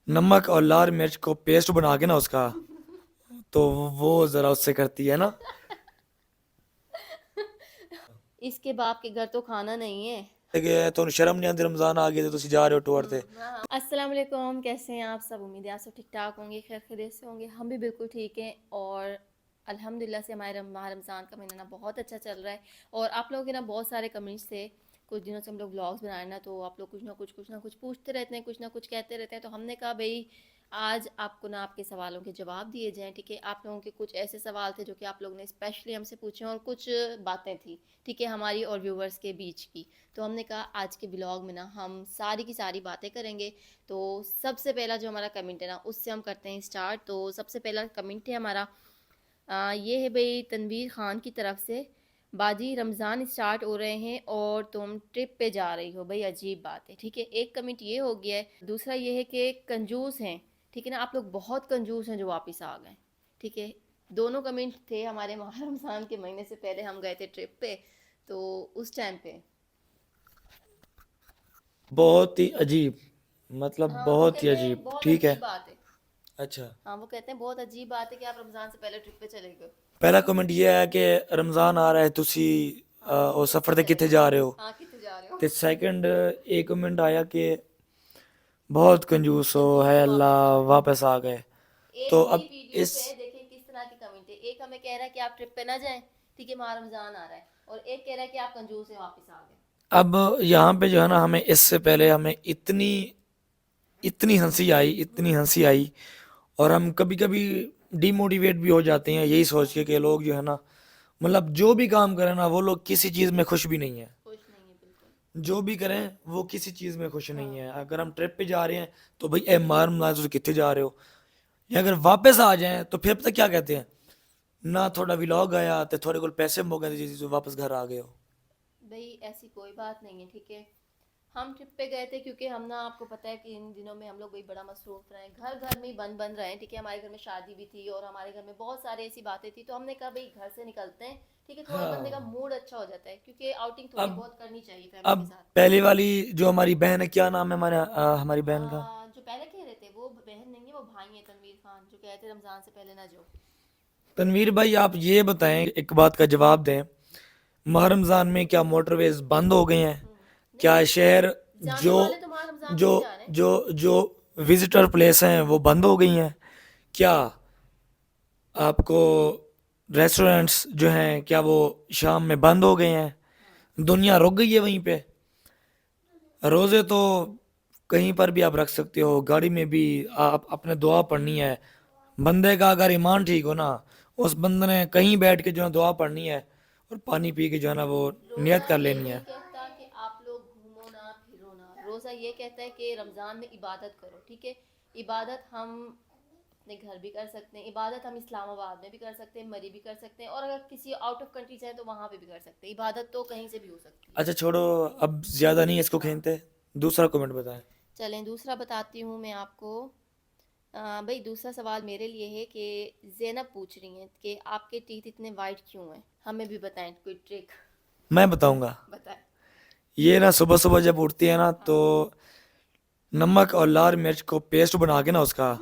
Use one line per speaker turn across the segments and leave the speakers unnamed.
नमक और लाल मिर्च को पेस्ट बना के ना उसका, तो वो जरा उससे करती है ना।
इसके बाप के घर तो खाना नहीं है।
कि तो शर्म नहीं आती, रमजान आ गया तो तुम जा रहे हो टूर ते।
हाँ। अस्सलाम वालेकुम, कैसे हैं आप सब? उम्मीद है आप सब ठीक ठाक होंगे, खैर खैरियत से होंगे। हम भी बिल्कुल ठीक हैं और अल्हम्दुलिल्लाह से हमारे माह रमज़ान का महीना ना बहुत अच्छा चल रहा है। और आप लोगों के ना बहुत सारे कमेंट्स थे, कुछ दिनों से हम लोग व्लॉग्स बना रहे हैं ना, तो आप लोग कुछ ना कुछ पूछते रहते हैं, कुछ ना कुछ कहते रहते हैं। तो हमने कहा भाई आज आपको ना आपके सवालों के जवाब दिए जाएँ, ठीक है। आप लोगों के कुछ ऐसे सवाल थे जो कि आप लोगों ने स्पेशली हमसे पूछे और कुछ बातें थी, ठीक है, हमारी और व्यूवर्स के बीच की। तो हमने कहा आज के ब्लॉग में ना हम सारी की सारी बातें करेंगे। तो सबसे पहला जो हमारा कमेंट है ना उससे हम करते हैं स्टार्ट। तो सबसे पहला कमेंट है हमारा, ये है भाई तनवीर खान की तरफ से। बाजी रमज़ान स्टार्ट हो रहे हैं और तुम ट्रिप पे जा रही हो, भाई अजीब बात है, ठीक है। एक कमेंट ये हो गया है। दूसरा ये है कि कंजूस हैं, ठीक है ना, आप लोग बहुत कंजूस हैं जो वापस आ गए, ठीक है। दोनों कमेंट थे हमारे माह रमज़ान के महीने से पहले हम गए थे ट्रिप पे, तो उस टाइम पे।
बहुत ही अजीब, मतलब
हाँ, वो
बहुत ही
कहते हैं
अजीब,
बहुत
ठीक है।
अजीब बात है।
अच्छा,
हाँ, वो कहते हैं बहुत अजीब बात है कि आप रमज़ान से पहले ट्रिप पे चले गए।
पहला कमेंट ये है कि रमज़ान आ रहा है तुसी
हाँ,
और
ट्रिप पे
सफ़र ते
चले
किथे
गए।
जा रहे हो।
हाँ, कितने जा रहे हो?
ते सेकंड एक कमेंट आया कि बहुत कंजूस हो
कंजूस
है
हो वापस
अल्लाह,
आ गए।
वापस आ गए।
एक
तो
ही
अब
वीडियो
इस
पे देखें किस तरह की कमेंट है। एक हमें कह रहा है कि आप ट्रिप पे ना जाएं, ठीक है, माह रमज़ान आ रहा है। और एक कह रहा है कि आप कंजूस हैं वापस आ गए।
अब यहाँ पे जो है ना, हमें इससे पहले हमें इतनी इतनी हंसी आई, इतनी हंसी आई। और हम कभी कभी डिमोटिवेट भी हो जाते हैं यही सोच के कि लोग जो है ना, मतलब जो भी काम करें ना वो लोग किसी चीज़ में खुश भी नहीं है।
खुश नहीं है बिल्कुल।
जो भी करें वो किसी चीज़ में खुश नहीं
हाँ।
है। अगर हम ट्रिप पे जा रहे हैं तो भाई ए मार मना तो कितने जा रहे हो। या अगर वापस आ जाएं तो फिर पता क्या कहते हैं, ना थोड़ा व्लॉग आया तो थोड़े को पैसे मोगे तो वापस घर आ गए हो।
भाई ऐसी कोई बात नहीं है, ठीक है। हम ट्रिप पे गए थे क्योंकि हम ना, आपको पता है कि इन दिनों में हम लोग भाई बड़ा मसरूफ रहे, घर घर में ही बंद बंद रहे, ठीक है। हमारे घर में शादी भी थी और हमारे घर में बहुत सारे ऐसी बातें थी, तो हमने कहा भाई घर से निकलते हैं, ठीक है। थोड़ा बंदे का
हाँ।
मूड अच्छा हो जाता है, क्योंकि आउटिंग थोड़ी
अब
बहुत करनी चाहिए फैमिली के
अब
साथ।
पहले वाली जो हमारी बहन है, क्या नाम है हमारे हमारी बहन का।
जो पहले कह रहे थे वो बहन नहीं है, वो भाई है तनवीर खान, जो कहते थे रमजान से पहले ना जो।
तनवीर भाई आप ये बताएं, एक बात का जवाब दें। माह रमज़ान में क्या मोटरवेज बंद हो गए हैं?
नहीं,
क्या शहर
जाने
जो
वाले तो माह रमजान में
जो
ही जा रहे हैं।
जो जो विजिटर प्लेस हैं वो बंद हो गई हैं? क्या आपको रेस्टोरेंट्स जो हैं क्या वो शाम में बंद हो गए हैं?
हाँ।
दुनिया रुक गई है वहीं पे। रोज़े तो कहीं पर भी आप रख सकते हो, गाड़ी में भी। आप अपने दुआ पढ़नी है। बंदे का अगर ईमान ठीक हो ना, उस बंदे ने कहीं बैठ के जो है दुआ पढ़नी है और पानी पी के जो है ना वो
रोजा
नियत कर
ये
लेनी
नहीं
है।
कहता कि आप लोग घूमो ना फिरो ना, रोजा ये कहता है कि रमजान में इबादत करो, ठीक है। इबादत हम अपने घर भी कर सकते हैं, इबादत हम इस्लामाबाद में भी कर सकते हैं, मरी भी कर सकते हैं, और अगर किसी आउट ऑफ कंट्री जाए तो वहां पे भी कर सकते हैं। इबादत तो कहीं से भी हो सकती है।
अच्छा छोड़ो, अब ज़्यादा नहीं इसको
हाँ,
खींचते। दूसरा कमेंट बताएं।
चलें दूसरा बताती हूँ मैं आपको। भाई दूसरा सवाल मेरे लिए है कि ज़ैनब पूछ रही हैं कि आपके टीथ इतने वाइट क्यों हैं, हमें भी बताएं कोई ट्रिक।
मैं बताऊंगा।
बताएं।
ये ना सुबह सुबह जब उठती है ना, तो
हाँ।
नमक और लाल मिर्च को पेस्ट बना के ना उसका,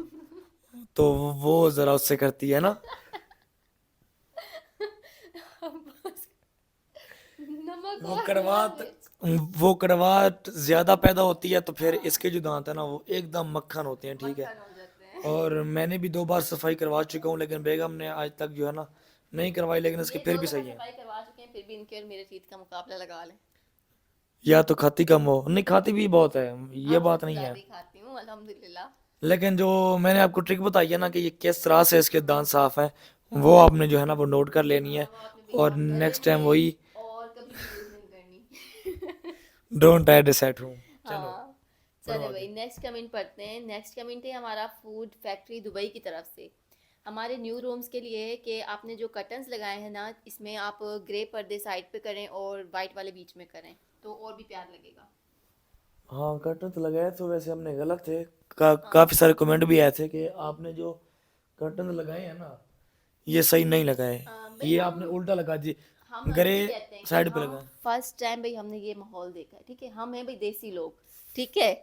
तो वो ज़रा उससे करती है ना।
बस, नमक
वो
और लाल
कड़वाहट
मिर्च।
वो कड़वाहट ज़्यादा पैदा होती है, तो फिर
हाँ,
इसके जो दांत है ना वो एकदम मक्खन होते हैं, ठीक है।
मक्खन हो जाते हैं।
और मैंने भी 2 बार सफाई करवा चुका हूँ, लेकिन बेगम ने आज तक जो है ना नहीं करवाई, लेकिन इसके
ये
फिर
दो
भी
दफा
सही है।
सफाई करवा चुके हैं, फिर भी इनके और मेरे टीथ का मुकाबला लगा लें।
या तो खाती कम हो, नहीं खाती भी बहुत है, ये
आपसे
बात
तो
नहीं
ज्यादा
है।
ही खाती हूँ अल्हम्दुलिल्लाह।
लेकिन जो मैंने आपको ट्रिक बताई है ना कि ये किस तरह से इसके दांत साफ हैं, वो आपने जो है ना वो नोट कर लेनी है।
हाँ, वो आपने भाई
और
नोट कर
नेक्स्ट
लेनी
टाइम
है
वही
और कभी भी यूज नहीं करनी।
Don't try this at home. चलो
हाँ।
पढ़ो
चले भाई
आगे।
नेक्स्ट कमेंट पढ़ते हैं। नेक्स्ट कमेंट है हमारा फूड फैक्ट्री दुबई की तरफ से। हमारे न्यू रूम्स के लिए है कि आपने जो कर्टन्स लगाए हैं ना, इसमें आप ग्रे पर्दे साइड पे करें और वाइट वाले बीच में करें, तो और भी प्यार लगेगा।
हाँ कर्टन तो लगाए तो वैसे हमने गलत थे।
हाँ।
काफ़ी सारे कमेंट भी आए थे कि आपने जो कर्टन लगाए हैं ना ये सही नहीं लगाए,
भाई
ये आपने
हम
उल्टा लगा दी,
हम
ग्रे
ये कहते हैं कि
साइड पे
हम
लगाए।
फर्स्ट टाइम भाई हमने ये माहौल देखा है, ठीक है। हम हैं भाई देसी लोग, ठीक है।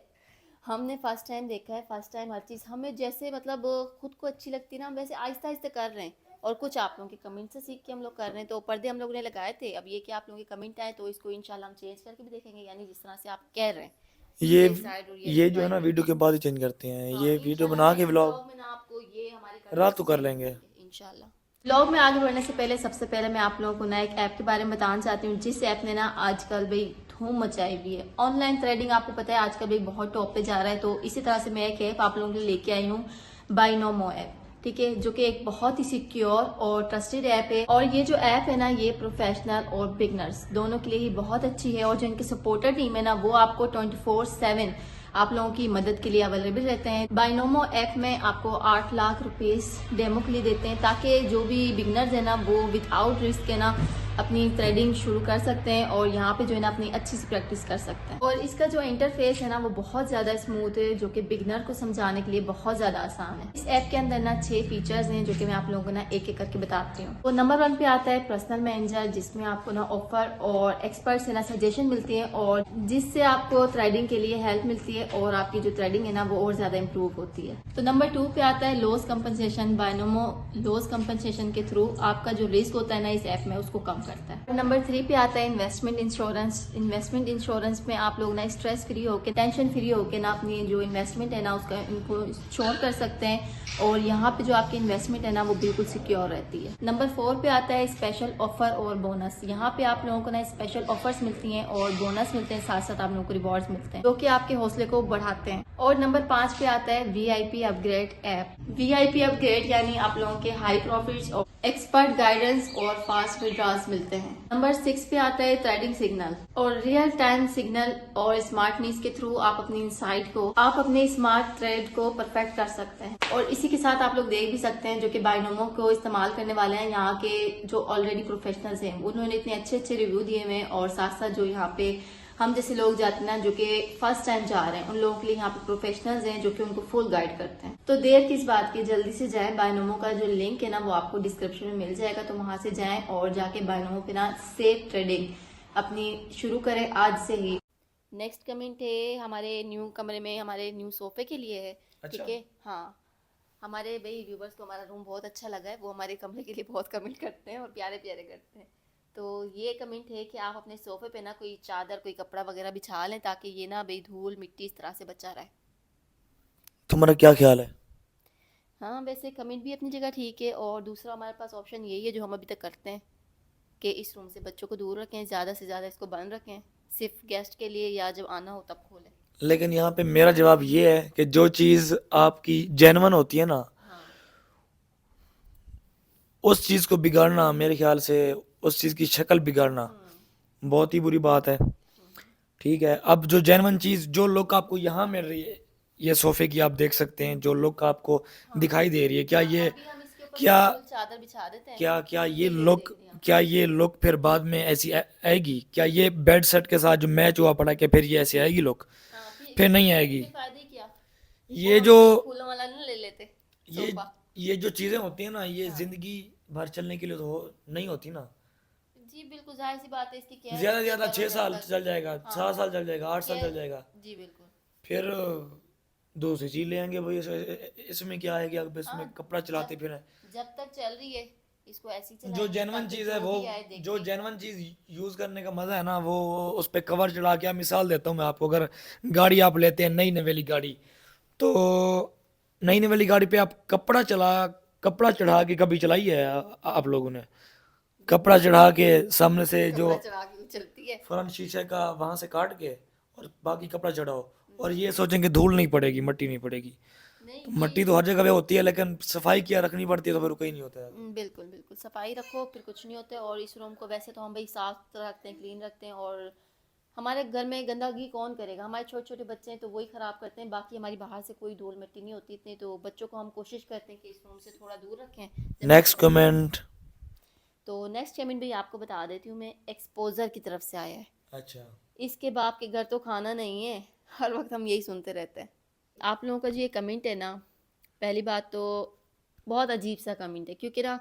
हमने फर्स्ट टाइम देखा है, फर्स्ट टाइम हर चीज़ हमें जैसे मतलब खुद को अच्छी लगती है ना, हम वैसे आहिस्ता आहिस्ता कर रहे हैं। और कुछ आप लोगों के कमेंट से सीख के हम लोग कर रहे हैं। तो पर्दे हम लोगों ने लगाए थे, अब ये कि आप लोगों के कमेंट आए तो इसको इंशाल्लाह हम चेंज करके भी देखेंगे, यानी जिस तरह से आप कह रहे हैं
ये
ये साइड और ये
ये जो है
बाई
ना
में।
वीडियो के बाद ही चेंज करते हैं,
हाँ
ये वीडियो
इंशाल्लाह
बना के
नेक्स्ट
व्लॉग
व्लॉग में ना आपको ये हमारे
रात
कमेंट्स
को कर
चेंज
लेंगे।
मिलेंगे इंशाल्लाह। व्लॉग में आगे बढ़ने से पहले सबसे पहले मैं आप लोगों को ना एक ऐप के बारे में बताना चाहती हूँ, जिस ऐप ने ना आजकल भाई धूम मचाई हुई है। ऑनलाइन थ्रेडिंग आपको पता है आजकल भाई बहुत टॉप पे जा रहा है। तो इसी तरह से मैं एक ऐप आप लोगों के लिए लेके आई हूँ, बाइनोमो ऐप। ठीक है, जो कि एक बहुत ही सिक्योर और ट्रस्टेड ऐप है। और ये जो ऐप है ना, ये प्रोफेशनल और बिगनर्स दोनों के लिए ही बहुत अच्छी है। और जो इनके सपोर्टर टीम है ना, वो आपको 24/7 आप लोगों की मदद के लिए अवेलेबल रहते हैं। बाइनोमो ऐप में आपको 8 लाख रुपीस डेमो के लिए देते हैं, ताकि जो भी बिगनर्स है ना, वो विदाउट रिस्क है ना अपनी थ्रेडिंग शुरू कर सकते हैं और यहाँ पे जो है ना अपनी अच्छी सी प्रैक्टिस कर सकते हैं। और इसका जो इंटरफेस है ना, वो बहुत ज्यादा स्मूथ है, जो कि बिगनर को समझाने के लिए बहुत ज्यादा आसान है। इस ऐप के अंदर ना 6 फीचर्स हैं, जो कि मैं आप लोगों को ना एक एक करके बताती हूँ। तो नंबर 1 पे आता है पर्सनल मैनेजर, जिसमें आपको ना ऑफर और एक्सपर्ट से ना सजेशन मिलती है, और जिससे आपको थ्रेडिंग के लिए हेल्प मिलती है और आपकी जो थ्रेडिंग है ना, वो और ज्यादा इंप्रूव होती है। तो नंबर 2 पे आता है loss compensation. Binomo loss compensation के थ्रू आपका जो रिस्क होता है ना इस ऐप में, उसको कम करता है। नंबर 3 पे आता है इन्वेस्टमेंट इंश्योरेंस। इन्वेस्टमेंट इंश्योरेंस में आप लोग ना स्ट्रेस फ्री होकर, टेंशन फ्री होकर ना अपनी जो इन्वेस्टमेंट है ना उसका इनको इंश्योर कर सकते हैं, और यहाँ पे जो आपकी इन्वेस्टमेंट है ना वो बिल्कुल सिक्योर रहती है। नंबर 4 पे आता है स्पेशल ऑफर और बोनस। यहाँ पे आप लोगों को ना स्पेशल ऑफर्स मिलती हैं और बोनस मिलते हैं, साथ साथ आप लोगों को रिवॉर्ड्स मिलते हैं, जो कि आपके हौसले को बढ़ाते हैं। और नंबर 5 पे आता है VIP upgrade app. VIP upgrade यानी आप लोगों के हाई प्रॉफिट्स और एक्सपर्ट गाइडेंस और फास्ट विड्रॉल्स मिलते हैं। नंबर 6 पे आता है थ्रेडिंग सिग्नल और रियल टाइम सिग्नल और स्मार्ट नीड्स के थ्रू आप अपनी साइट को, आप अपने स्मार्ट थ्रेड को परफेक्ट कर सकते हैं। और इसी के साथ आप लोग देख भी सकते हैं, जो कि बाइनोमो को इस्तेमाल करने वाले हैं, यहाँ के जो ऑलरेडी प्रोफेशनल्स हैं, उन्होंने इतने अच्छे अच्छे रिव्यू दिए हुए हैं। और साथ साथ जो यहाँ पे हम जैसे लोग जाते हैं ना, जो कि फर्स्ट टाइम जा रहे हैं, उन लोगों के लिए यहाँ पे प्रोफेशनल्स हैं जो कि उनको फुल गाइड करते हैं। तो देर किस बात की, जल्दी से जाएं। बाइनोमो का जो लिंक है ना वो आपको डिस्क्रिप्शन में मिल जाएगा, तो वहां से जाएं और जाके बाइनोमो पे ना सेफ ट्रेडिंग अपनी शुरू करें आज से ही। नेक्स्ट कमेंट है हमारे न्यू कमरे में, हमारे न्यू सोफे के लिए है।
अच्छा।
ठीक है, हाँ, हमारे भाई व्यूवर्स को हमारा रूम बहुत अच्छा लगा है, वो हमारे कमरे के लिए बहुत कमेंट करते हैं और प्यारे प्यारे करते हैं। तो ये कमेंट है कि आप अपने सोफे पे ना कोई चादर, कोई कपड़ा वगैरह बिछा लें, ताकि ये ना भाई धूल मिट्टी इस तरह से बचा रहे।
तुम्हारा क्या ख्याल है?
हाँ, वैसे कमेंट भी अपनी जगह ठीक है, और दूसरा हमारे पास ऑप्शन यही है जो हम अभी तक करते हैं, कि इस रूम से बच्चों को दूर रखें, ज़्यादा से ज़्यादा इसको बंद रखें, सिर्फ गेस्ट के लिए या जब आना हो तब खोलें।
लेकिन यहाँ पे मेरा जवाब ये है कि जो चीज़ आपकी जेन्युइन होती है ना,
हाँ,
उस चीज़ को बिगाड़ना, मेरे ख्याल से उस चीज़ की शक्ल बिगाड़ना बहुत ही बुरी बात है। ठीक है, अब जो जेन्युइन चीज़ जो लुक आपको यहाँ मिल रही है, ये सोफे की आप देख सकते हैं, जो लुक आपको
हाँ,
दिखाई दे रही है, क्या
हाँ,
ये
अभी हम इसके ऊपर
क्या
बिल्कुल चादर बिछा देते हैं।
क्या क्या ये
ये लुक
लुक
देख रहे हैं।
क्या ये लुक फिर बाद में ऐसी आएगी? क्या ये बेड सेट के साथ जो मैच हुआ पड़ा, क्या फिर ये ऐसी आएगी लुक?
हाँ,
फिर नहीं
फिर
आएगी।
फिर फायदे क्या।
ये
और
जो
हम फूलों वाला ना ले लेते
ये
सोफा।
ये जो चीज़ें होती हैं ना, ये
हाँ,
जिंदगी भर चलने के लिए तो नहीं होती ना।
जी बिल्कुल, जाहिर सी बात है, इसकी केयर
ज़्यादा से
रखें
ज़्यादा
जब
6 साल
तक।
चल जाएगा,
हाँ,
7 साल चल जाएगा, 8 साल चल
केयर,
जाएगा।
जी बिल्कुल।
फिर दूसरी चीज़ ले आएंगे भाई, इसमें क्या है कि अब
हाँ,
इसमें कपड़ा चलाते
जब
फिर
जब तक चल रही है इसको ऐसे ही
जो
चलाएंगे,
जेन्युइन
ताकि
चीज़ है
जो
वो,
भी आए
जो
देखे।
जेन्युइन चीज़ यूज़ करने का मज़ा है ना, वो उस पे कवर चढ़ा के, मिसाल देता हूँ मैं आपको, अगर गाड़ी आप लेते हैं नई नवेली गाड़ी, तो नई नवेली गाड़ी पे आप कपड़ा चढ़ा के कभी चलाई है आप लोगों ने? कपड़ा चढ़ा के सामने से जो
कपड़ा चढ़ा के वो चलती है।
फ्रंट शीशे का वहां से काट के और बाकी कपड़ा चढ़ाओ, और ये सोचेंगे धूल नहीं पड़ेगी, मट्टी नहीं पड़ेगी।
नहीं
तो
जी,
मट्टी तो हर जगह पे होती है, लेकिन सफाई किया रखनी पड़ती है, तो फिर कोई नहीं होता है।
बिल्कुल बिल्कुल, सफाई रखो फिर कुछ नहीं होता है। और इस रूम को वैसे तो हम भाई साफ रखते हैं, क्लीन रखते हैं, और हमारे घर में गंदगी कौन करेगा, हमारे छोटे छोटे बच्चे हैं तो वही ख़राब करते हैं। बाकी हमारी बाहर से कोई धूल मिट्टी नहीं होती इतनी, तो बच्चों को हम कोशिश करते हैं कि इस रूम से थोड़ा दूर रखें जब
नेक्स्ट
बच्चे बाहर हैं।
कमेंट।
तो नेक्स्ट कमेंट भी आपको बता देती हूँ मैं, एक्सपोजर की तरफ से आया है।
अच्छा।
इसके बाप के घर तो खाना नहीं है, हर वक्त हम यही सुनते रहते हैं। आप लोगों का जो ये कमेंट है ना, पहली बात तो बहुत अजीब सा कमेंट है, क्योंकि ना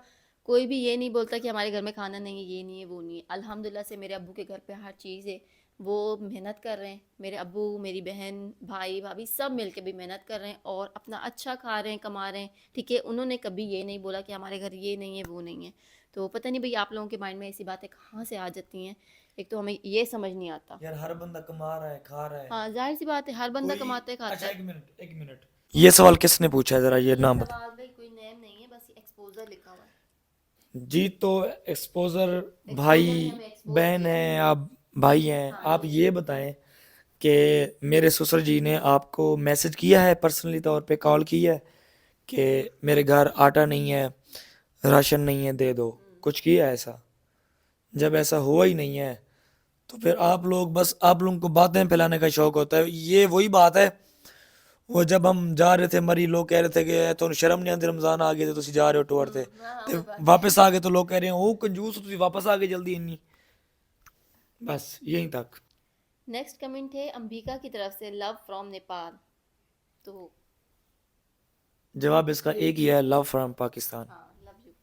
कोई भी ये नहीं बोलता कि हमारे घर में खाना नहीं है, ये नहीं है, वो नहीं है। अल्हम्दुलिल्लाह से मेरे अब्बू के घर पे हर चीज़ है, वो मेहनत कर रहे हैं, मेरे अब्बू, मेरी बहन, भाई, भाभी सब मिलके भी मेहनत कर रहे हैं और अपना अच्छा खा रहे हैं, कमा रहे हैं, ठीक है। उन्होंने कभी ये नहीं बोला कि हमारे घर ये नहीं है, वो नहीं है। तो पता नहीं भई आप लोगों के माइंड में ऐसी बातें कहाँ से आ जाती हैं, एक तो हमें ये समझ नहीं आता।
यार हर बंदा कमा रहा है, खा रहा है।
हाँ, ज़ाहिर-सी बात है, हर बंदा
कोई
कमाता है, खाता
अच्छा,
है।
एक मिनट, ये सवाल किसने पूछा है, जरा ये
ये
नाम बता।
सवाल भाई कोई नेम नहीं है, बस एक्सपोज़र लिखा हुआ है।
जी तो एक्सपोजर
एक्सपोज़र ने
भाई
हमें एक्सपोज़
बहन
किया है।
है, आप भाई हैं,
हाँ
आप
जी।
ये बताएं कि मेरे ससुर जी ने आपको मैसेज किया है, पर्सनली तौर पे कॉल की है कि मेरे घर आटा नहीं है, राशन नहीं है, दे दो, कुछ किया है ऐसा? जब ऐसा हुआ ही नहीं है तो फिर आप लोग, बस आप लोगों को बातें फैलाने का शौक होता है। ये वही बात है, वो जब हम जा रहे थे मरी, लोग कह रहे थे कि तो शर्म नहीं आती, रमजान आ गए तो तुसी जा रहे हो टूर ते
हाँ, हाँ,
ते
वो बात है।
वापस आ गए तो लोग कह रहे हैं ओ कंजूस, तुसी वापस आ गए जल्दी इन्नी। बस यहीं तक।
नेक्स्ट कमेंट है अंबिका की तरफ से, लव फ्रॉम नेपाल। तो
जवाब इसका एक ही है, लव फ्रॉम पाकिस्तान।
हाँ, लव यू।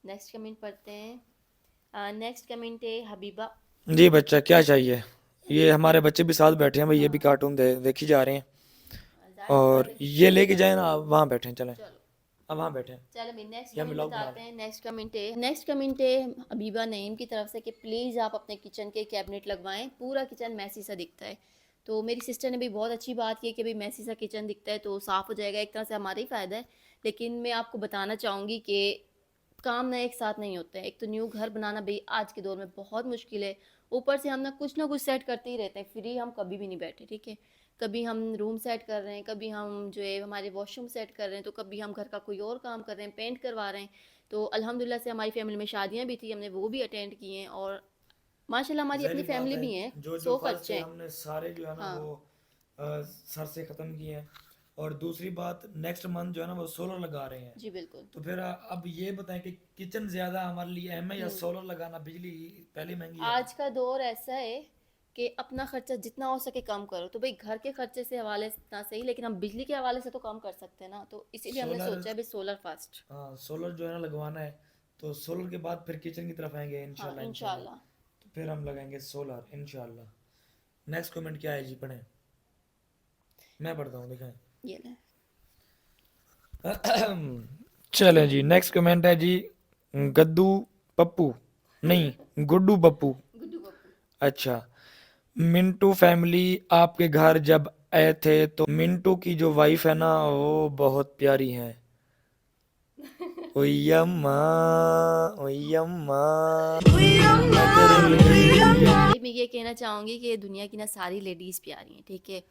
नेक्स्ट कमेंट पढ़ते हैं। नेक्स्ट कमेंट है हबीबा।
जी बच्चा क्या चाहिए, ये हमारे बच्चे भी साथ बैठे हैं भाई, ये भी कार्टून देखी जा रहे हैं।
जाहिर सी बात
और
है,
ये लेके जाए ना, आप वहाँ बैठे हैं, चलें
चलो
अब वहाँ बैठे हैं,
चलो मैं नेक्स्ट
या
कमेंट
मिलाओ बना
बताते हैं। नेक्स्ट कमेंट है हबीबा नईम की तरफ से कि प्लीज़ आप अपने किचन के कैबिनेट लगवाएं, पूरा किचन मैसी सा दिखता है। तो मेरी सिस्टर ने भी बहुत अच्छी बात की कि भाई मैसी सा किचन दिखता है तो साफ़ हो जाएगा, एक तरह से हमारा ही फ़ायदा है। लेकिन मैं आपको बताना चाहूँगी कि काम ना एक साथ नहीं होते हैं। एक तो न्यू घर बनाना भाई आज के दौर में बहुत मुश्किल है, ऊपर से हम ना कुछ सेट करते ही रहते हैं, फ्री हम कभी भी नहीं बैठे, ठीक है। कभी हम रूम सेट कर रहे हैं, कभी हम जो है हमारे वॉशरूम सेट कर रहे हैं, तो कभी हम घर का कोई और काम कर रहे हैं, पेंट करवा रहे हैं। तो अल्हम्दुलिल्लाह से हमारी फैमिली में शादियां भी थी, हमने वो भी अटेंड की हैं और माशाल्लाह हमारी अपनी
ज़ाहिर बात
फैमिली
है,
भी है,
जो जो
100
फर्ज
खर्चे
थे
हैं।
हमने सारे जो है ना
हाँ
वो सर से ख़त्म किए हैं। और दूसरी बात, नेक्स्ट मंथ जो है ना वो सोलर लगा रहे हैं।
जी बिल्कुल।
तो फिर अब ये बताएं कि किचन ज़्यादा हमारे लिए अहम है या
हम्म
सोलर लगाना, बिजली पहले महंगी है।
आज का दौर ऐसा है कि अपना खर्चा जितना हो सके कम करो, तो भाई घर के खर्चे से हवाले से ना सही, लेकिन हम बिजली के हवाले से तो कम कर सकते हैं ना, तो इसीलिए हमने
सोलर,
सोचा है भाई सोलर फर्स्ट।
हाँ सोलर जो है ना लगवाना है। तो सोलर के बाद फिर किचन की तरफ आएंगे
हाँ
इंशाल्लाह इंशाल्लाह।
इंशाल्लाह।
तो फिर हम लगाएंगे सोलर इंशाल्लाह। नेक्स्ट कमेंट क्या है जी, पढ़ें, मैं पढ़ता हूँ, दिखाएं।
ये ले।
चलें जी, नेक्स्ट कमेंट है जी, गद्दू पप्पू, नहीं गुड्डू पप्पू।
गुड्डू पप्पू।
अच्छा, मिंटू फैमिली आपके घर जब आए थे तो मिंटू की जो वाइफ है ना वो बहुत प्यारी है। ओयम्मा, ओयम्मा, मैं तेरे लिए
भाई मैं ये कहना चाहूँगी कि दुनिया की ना सारी लेडीज़ प्यारी हैं, ठीक है।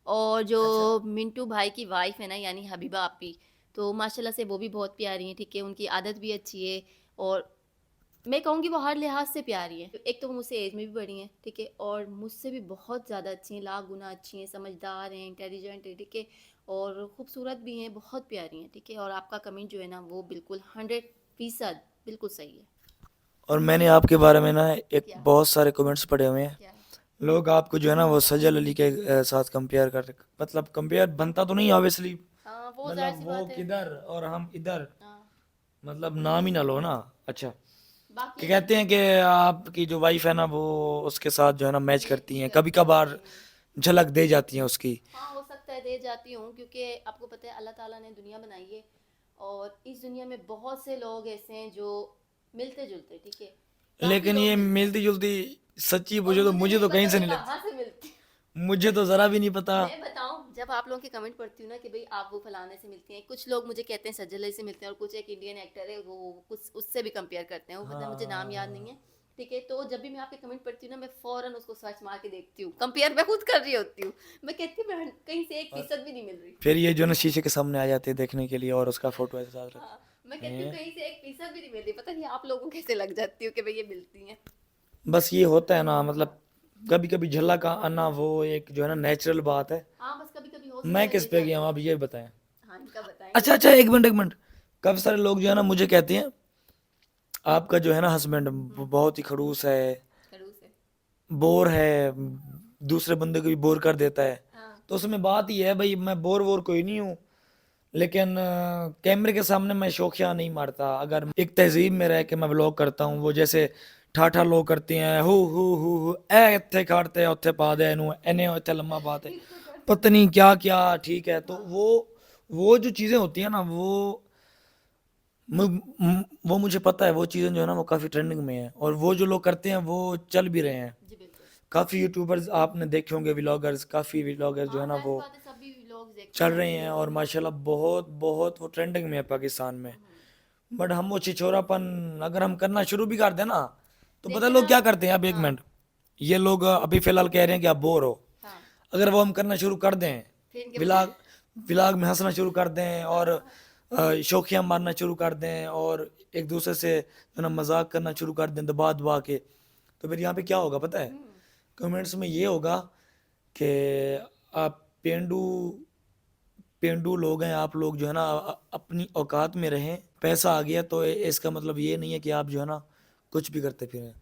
और जो
अच्छा,
मिंटू भाई की वाइफ है ना यानी हबीबा आपी, तो माशाल्लाह से वो भी बहुत प्यारी हैं, ठीक है। उनकी आदत भी अच्छी है और मैं कहूँगी वो हर लिहाज से प्यारी है। एक तो वो मुझसे एज में भी बड़ी हैं, ठीक है, और मुझसे भी बहुत ज़्यादा अच्छी हैं, लाख गुना अच्छी हैं, समझदार हैं, इंटेलिजेंट है, ठीक है, और खूबसूरत भी हैं, बहुत प्यारी हैं, ठीक है। और आपका कमेंट जो है ना वो बिल्कुल 100% बिल्कुल सही है।
और मैंने आपके बारे में ना एक
क्या
बहुत सारे कमेंट्स पढ़े हुए हैं।
क्या है?
लोग आपको जो है ना वो सजल अली के साथ कंपेयर कर, मतलब कंपेयर बनता तो नहीं ऑब्वियसली,
हाँ वो जाहिर
मतलब
सी
वो
बात है।
किधर और हम इधर,
हाँ
मतलब नाम ही ना लो ना। अच्छा, कि
बाकी
कहते हैं कि आपकी जो वाइफ है ना वो उसके साथ जो है ना मैच
मैच
करती
भी
हैं, कभी
करती हैं।
कभार झलक दे जाती हैं उसकी।
हाँ हो सकता है दे जाती हूँ, क्योंकि आपको पता है अल्लाह ताला ने दुनिया बनाई है और इस दुनिया में बहुत से लोग ऐसे हैं जो मिलते जुलते, ठीक है, काफ़ी
लेकिन
लोग
ये
मिलते हैं
मिलती जुलती सच्ची
और
पूछो तो
मुझे
मुझे
नहीं
तो कहीं
पता
से
ये
नहीं
कहाँ
लगती,
से मिलती है।
मुझे तो जरा भी नहीं पता।
मैं बताऊं, जब आप लोगों के कमेंट पढ़ती हूँ ना कि भाई आप वो फलाने से मिलती हैं, कुछ लोग मुझे कहते हैं सज्जल से मिलते हैं और कुछ एक इंडियन एक्टर है वो कुछ उससे भी कंपेयर करते हैं, वो पता है मुझे नाम याद नहीं
हाँ,
है, ठीक है। तो जब भी मैं आपके कमेंट पढ़ती हूँ ना मैं फ़ौरन उसको सर्च मार के देखती हूँ, कंपेयर मैं खुद कर रही होती हूँ, मैं कहती हूँ मैं कहीं से एक
और
फीसद भी नहीं मिल रही।
फिर ये जो ना शीशे के सामने आ जाते हैं देखने के लिए और उसका फोटो ऐसे साथ
हाँ मैं
रखते
कहती हूँ
हैं।
कहीं से एक फीसद भी नहीं मिल रही, पता नहीं आप लोगों को कैसे लग जाती हूँ कि भाई ये मिलती हैं।
बस ये होता है ना, मतलब कभी कभी झल्ला का आना वो एक जो है ना नेचुरल बात है।
हाँ बस कभी कभी हो
मैं
सकता है
किस
दे
पे गया
जाती
हूँ,
हूँ।
आप ये बताएं।
हाँ इनका बताएंगे।
अच्छा अच्छा, एक मिनट एक मिनट, काफी सारे लोग जो है ना मुझे कहते हैं आपका जो है ना हस्बैंड बहुत ही खड़ूस है,
खड़ूस है।
बोर है, दूसरे बंदे को भी बोर कर देता है।
हाँ
तो उसमें बात ही है भाई, मैं बोर वोर कोई नहीं हूँ, लेकिन कैमरे के सामने मैं शोखिया नहीं मारता। अगर एक तहजीब में रह के मैं व्लॉग करता हूँ, वो जैसे ਠਾਠਾ ਲੋਕ करते हैं ਹੂ ਇਹ ਇੱਥੇ ਖੜਤੇ ਆ ਉੱਥੇ ਪਾ ਦੇ ਇਹਨੂੰ ਇਹਨੇ ਇੱਥੇ लम्बा पाते पता नहीं क्या क्या ठीक है तो वो जो चीज़ें होती हैं ना वो मुझे पता है वो चीज़ें जो है ना वो काफ़ी ट्रेंडिंग में है और वो जो लोग करते हैं वो चल भी रहे हैं
जी बिल्कुल।
काफ़ी यूट्यूबर्स आपने देखे होंगे व्लॉगर्स काफ़ी व्लॉगर्स जो है ना
जाहिर
वो
सी बात है सभी लोग देखते
चल
हैं।
रहे हैं और माशाल्लाह बहुत बहुत वो ट्रेंडिंग में है पाकिस्तान में बट हम वो छिछोरापन अगर हम करना शुरू भी कर दें ना तो पता है लोग क्या करते हैं अब एक मिनट ये लोग अभी फिलहाल कह रहे हैं कि आप बोर हो
हाँ
अगर वो हम करना शुरू कर दें
फिर इनके
व्लॉग व्लॉग में हंसना शुरू कर दें और शौकियाँ मारना शुरू कर दें और एक दूसरे से जो ना मजाक करना शुरू कर दें दबा दबा के तो फिर यहाँ पे क्या होगा पता है कमेंट्स में ये होगा कि आप पेंडू पेंडू लोग हैं आप लोग जो है ना अपनी औकात में रहें पैसा आ गया तो इसका मतलब ये नहीं है कि आप जो है ना कुछ भी करते फिरें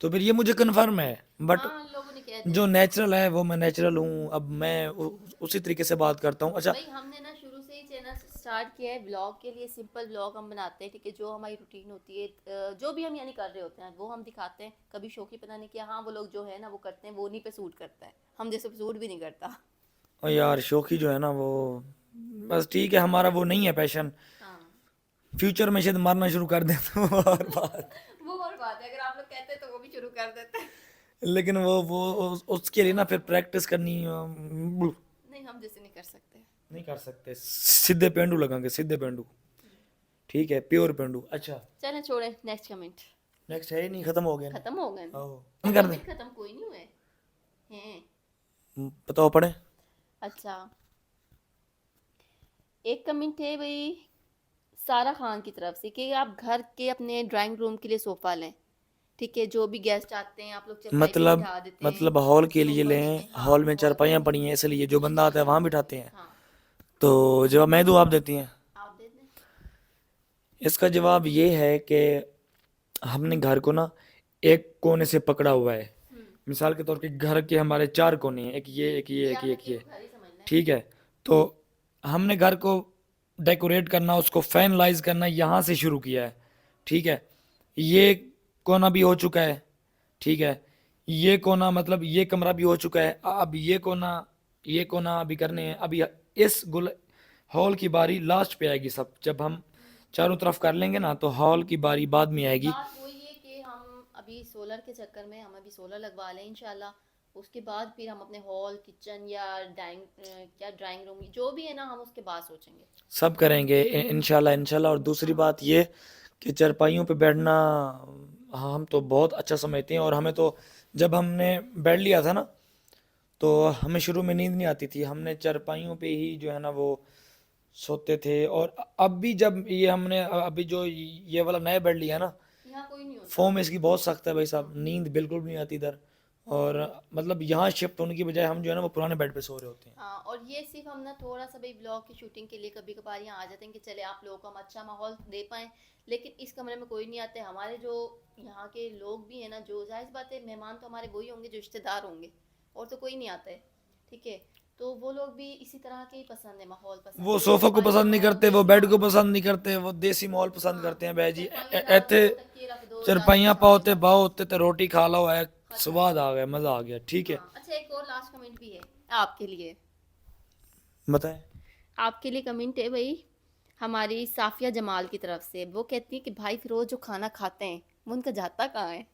तो फिर ये मुझे कन्फर्म है बट
हाँ लोगों ने कह
जो नेचुरल है वो मैं नेचुरल हूँ अब मैं उसी तरीके से बात करता हूँ अच्छा
भाई हमने ना शुरू से ही चैनल स्टार्ट किया है ब्लॉग के लिए सिंपल ब्लॉग हम बनाते हैं ठीक है जो हमारी रूटीन होती है जो भी हम यानी कर रहे होते हैं वो हम दिखाते हैं कभी शौकी पता नहीं किया हाँ वो लोग जो है ना वो करते हैं वो नहीं पे सूट करता है हम जैसे सूट भी नहीं करता
और यार शौकी जो है ना वो बस ठीक है हमारा वो नहीं है पैशन
हाँ
फ्यूचर में शायद मारना शुरू कर दें तो और बात
वो और बात है अगर आप लोग कहते हैं तो वो भी शुरू कर देते हैं
लेकिन वो उसके लिए ना फिर प्रैक्टिस करनी
नहीं हम जैसे नहीं कर सकते
नहीं कर सकते सीधे पेंडू लगाएंगे सीधे पेंडू ठीक है प्योर पेंडू अच्छा
चलें छोड़ें नेक्स्ट कमेंट
नेक्स्ट है ही नहीं खत्म हो गया ना
खत्म हो गए
आओ हम कर दें
खत्म कोई नहीं हुए हैं
बताओ पढ़े
अच्छा एक कमेंट है भाई सारा खान की तरफ से कि आप घर के अपने ड्राइंग रूम के लिए सोफ़ा लें ठीक है जो भी गेस्ट आते हैं आप लोग चटाई पे
मतलब
बिठा देते हैं
मतलब हॉल के लिए
सोफा
लें
में, हाँ,
हॉल में
हॉल
चारपाइयाँ
में
पड़ी हैं इसलिए जो बंदा आता है वहाँ बिठाते हैं
हाँ
तो जवाब मैं दूँ आप देती हैं
आप दे दें
इसका जवाब ये है कि हमने घर को ना एक कोने से पकड़ा हुआ है मिसाल के तौर पे घर के हमारे 4 कोने हैं एक ये एक ये एक ये एक ये
घर ही समझना है
ठीक है तो हमने घर को डेकोरेट करना उसको फाइनलाइज करना यहाँ से शुरू किया है ठीक है ये कोना भी हो चुका है ठीक है ये कोना मतलब ये कमरा भी हो चुका है अब ये कोना अभी करने हैं अभी इस गुल हॉल की बारी लास्ट पे आएगी सब जब हम चारों तरफ कर लेंगे ना तो हॉल की बारी बाद में आएगी
बात वही है कि हम अभी सोलर के चक्कर में हम अभी सोलर लगवा लें इंशाल्लाह उसके बाद फिर हम अपने हॉल किचन या ड्राइंग रूम जो भी है ना हम उसके बाद सोचेंगे
सब करेंगे इंशाल्लाह इंशाल्लाह और दूसरी बात ये कि चारपाइयों पे बैठना हम तो बहुत अच्छा समझते हैं और हमें तो जब हमने बैठ लिया था ना तो हमें शुरू में नींद नहीं आती थी हमने चारपाइयों पे ही जो है ना वो सोते थे और अब भी जब ये हमने अभी जो ये वाला नया बेड लिया ना
यहाँ कोई नहीं होता
फॉर्म इसकी बहुत सख्त है भाई साहब नींद बिल्कुल भी नहीं आती इधर और मतलब यहाँ शिफ्ट होने की बजाय हम जो है ना वो पुराने बेड पे सो रहे होते हैं
हाँ और ये सिर्फ हम ना थोड़ा सा भाई ब्लॉग की शूटिंग के लिए कभी कभार यहाँ आ जाते हैं कि चले आप लोगों को हम अच्छा माहौल दे पाएँ लेकिन इस कमरे में कोई नहीं आते हमारे जो यहाँ के लोग भी हैं ना जो जाहिर सी बात है मेहमान तो हमारे वही होंगे जो रिश्तेदार होंगे और तो कोई नहीं आता है ठीक है तो वो लोग भी इसी तरह के ही पसंद है माहौल पसंद
वो
है
सोफा को
हमारे
पसंद नहीं
माहौल
करते वो बेड को पसंद नहीं करते वो देसी माहौल पसंद करते हैं भाई जी ऐथे
तकिए रख दो
चरपाइयाँ पाओते बाओ होते तो रोटी खा लो है स्वाद आ गया मजा आ गया ठीक है
हाँ, अच्छा एक और लास्ट कमेंट भी है आपके लिए
बताएं
आपके लिए कमेंट है भाई हमारी साफिया जमाल की तरफ से वो कहती है कि भाई फिरोज जो खाना खाते हैं वो उनका जाता कहाँ है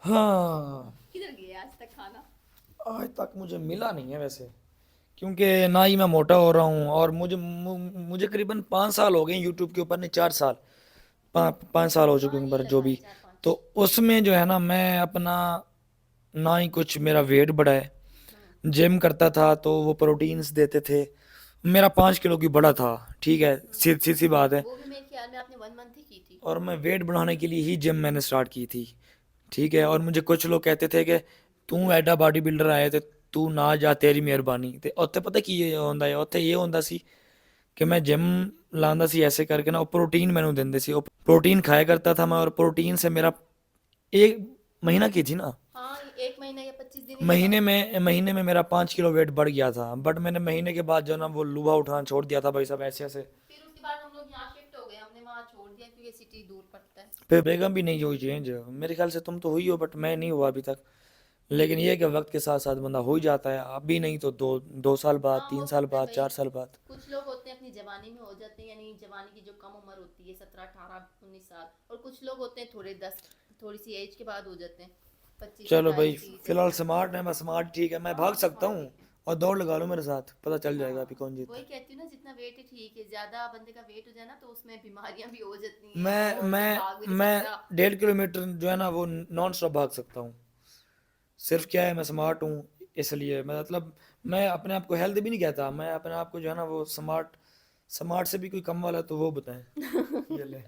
हाँ
किधर गया आज तक खाना
आज तक मुझे मिला नहीं है वैसे क्योंकि ना ही मैं मोटा हो रहा हूँ और मुझे करीबन 5 साल हो गए यूट्यूब के ऊपर नहीं 4 साल 5 साल हो चुके हैं पर जो भी तो उसमें जो है ना मैं अपना ना ही कुछ मेरा वेट बढ़ा है जिम करता था तो वो प्रोटीन्स देते थे मेरा 5 किलो की बड़ा था ठीक है सीधी सी बात है
वो भी मेरे ख्याल में आपने 1 मंथ ही की थी
और मैं वेट बढ़ाने के लिए ही जिम मैंने स्टार्ट की थी ठीक है और मुझे कुछ लोग कहते थे कि तू एडा बॉडी बिल्डर आए ते तू ना जा तेरी ਮਿਹਰਬਾਨੀ ਤੇ ਉੱਥੇ ਪਤਾ ਕੀ ਹੁੰਦਾ ਹੈ ਉੱਥੇ ਇਹ ਹੁੰਦਾ ਸੀ कि मैं जिम लांदा सी ऐसे करके ना और प्रोटीन मैंने देंदे सी और प्रोटीन खाया करता था मैं और प्रोटीन से मेरा 1 महीना की थी ना
हाँ 1 महीना या 25 दिन ही
महीने में मेरा 5 किलो वेट बढ़ गया था बट मैंने महीने के बाद जो ना वो लूहा उठाना छोड़ दिया था भाई साहब ऐसे ऐसे
फिर उसके बाद हम लोग यहाँ शिफ्ट हो गए हमने वहाँ वहाँ छोड़ दिया क्योंकि सिटी दूर पड़ता है।
फिर बेगम भी नहीं हुई चेंज, मेरे ख्याल से तुम तो हुई हो बट मैं नहीं हुआ अभी तक। लेकिन ये है कि वक्त के साथ साथ बंदा हो ही जाता है, अभी नहीं तो 2 साल बाद,
हाँ,
3 साल
हो सकता है
बाद,
भाई,
4 साल बाद।
कुछ लोग होते हैं अपनी जवानी में हो जाते हैं, यानी जवानी की जो कम उम्र होती है 17 18 19 साल, और कुछ लोग होते हैं थोड़ी सी एज के बाद हो जाते हैं 25
चलो
27
भाई,
30
फिलहाल
ऐसे।
स्मार्ट है, मैं स्मार्ट ठीक है, मैं
हाँ,
भाग
हम
सकता
स्मार्ट
हूँ।
ही है।
और दौड़ लगा लो मेरे साथ, पता चल जाएगा अभी
हाँ,
कौन जीतता
वही
है।
कहती हूँ ना, जितना वेट है ठीक है, ज्यादा बंदे का वेट हो जाए ना तो उसमें बीमारियां भी हो जाती हैं
मैं
और वो
मैं
भाग भी नहीं
मैं
सकता।
1.5 किलोमीटर जो है ना वो नॉन स्टॉप भाग सकता हूँ। सिर्फ क्या है, मैं स्मार्ट हूँ, इसलिए मैं मतलब, मैं अपने आप को हेल्थ भी नहीं कहता, मैं अपने आप को जो है ना वो स्मार्ट, स्मार्ट से भी कोई कम वाला है तो वो बताएं। ये ले।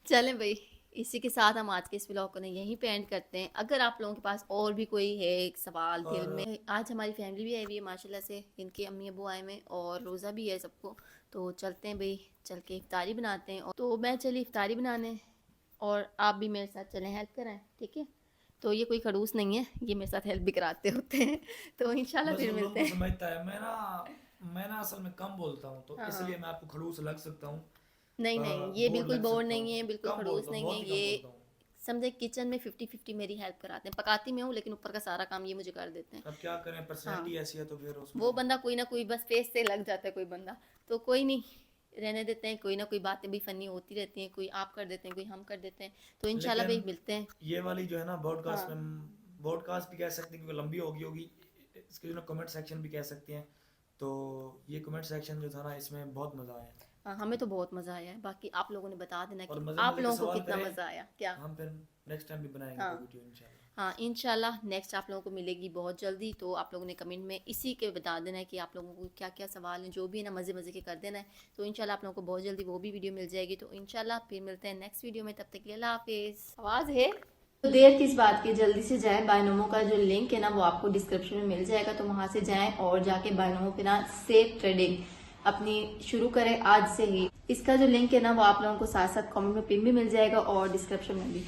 चलें भाई, इसी के साथ हम आज के इस व्लॉग को ना यहीं पे एंड करते हैं। अगर आप लोगों के पास और भी कोई है एक सवाल दिल
और
में, आज हमारी फैमिली भी आई हुई है माशाल्लाह से, इनके अम्मी अबू आए हुए हैं और रोज़ा भी है सबको, तो चलते हैं भाई, चल के इफ्तारी बनाते हैं। तो मैं चली इफ्तारी बनाने और आप भी मेरे साथ चलें, हेल्प कराएं, ठीक है? तो ये कोई खड़ूस नहीं है, ये मेरे साथ हेल्प भी कराते होते हैं। तो इंशाल्लाह
बस
फिर
उन लोगों
मिलते
को
हैं।
समझता है, मैं ना असल में कम बोलता हूँ, तो इसलिए
हाँ,
मैं आपको खड़ूस लग सकता हूँ,
नहीं नहीं, ये
बोर
बिल्कुल
लग
बोर
सकता
नहीं
हूँ।
है, बिल्कुल
कम
खड़ूस
बोलता हूँ,
नहीं है
बहुत ही
ये।
कम बोलता हूँ।
समझे किचन में 50-50 मेरी हेल्प कराते हैं, पकाती मैं हूँ लेकिन ऊपर का सारा काम ये मुझे कर देते हैं।
अब क्या करें,
हाँ,
पर्सनैलिटी ऐसी है तो फिर
वो
उसमें।
बंदा कोई ना कोई बस फेस से लग जाता है कोई बंदा, तो कोई नहीं, रहने देते हैं। कोई ना कोई बातें भी फनी होती रहती हैं, कोई आप कर देते हैं, कोई हम कर देते हैं। तो इंशाल्लाह भाई
लेकिन
मिलते हैं।
ये वाली जो है ना ब्रॉडकास्ट
हाँ,
में, ब्रॉडकास्ट भी कह सकते हैं क्योंकि लंबी होगी, इसके जो कमेंट सेक्शन भी कह सकते हैं। तो ये कमेंट सेक्शन जो था ना, इसमें बहुत मज़ा आया।
हाँ, हमें तो बहुत मज़ा आया है, बाकी आप लोगों ने बता देना
और
कि
मज़े
आप
मज़े के
लोगों को
सवाल
कितना
करें,
मज़ा आया क्या।
हम फिर नेक्स्ट टाइम भी बनाएंगे
हाँ,
वो वीडियो इंशाल्लाह।
हाँ, इंशाल्लाह नेक्स्ट आप लोगों को मिलेगी बहुत जल्दी। तो आप लोगों ने कमेंट में इसी के बता देना है कि आप लोगों को क्या क्या सवाल हैं, जो भी है ना मज़े मज़े के कर देना है। तो इंशाल्लाह आप लोगों को बहुत जल्दी वो भी वीडियो मिल जाएगी। तो इंशाल्लाह फिर मिलते हैं नेक्स्ट वीडियो में, तब तक के लिए अल्लाह हाफिज़। आवाज़ है तो देर किस बात की, जल्दी से जाए, बायनोमो का जो लिंक है ना वो आपको डिस्क्रिप्शन में मिल जाएगा, तो वहां से जाएं और जाके बायनोमो पे ना सेफ ट्रेडिंग अपनी शुरू करें आज से ही। इसका जो लिंक है ना वो आप लोगों को साथ साथ कमेंट में पिन भी मिल जाएगा और डिस्क्रिप्शन में भी।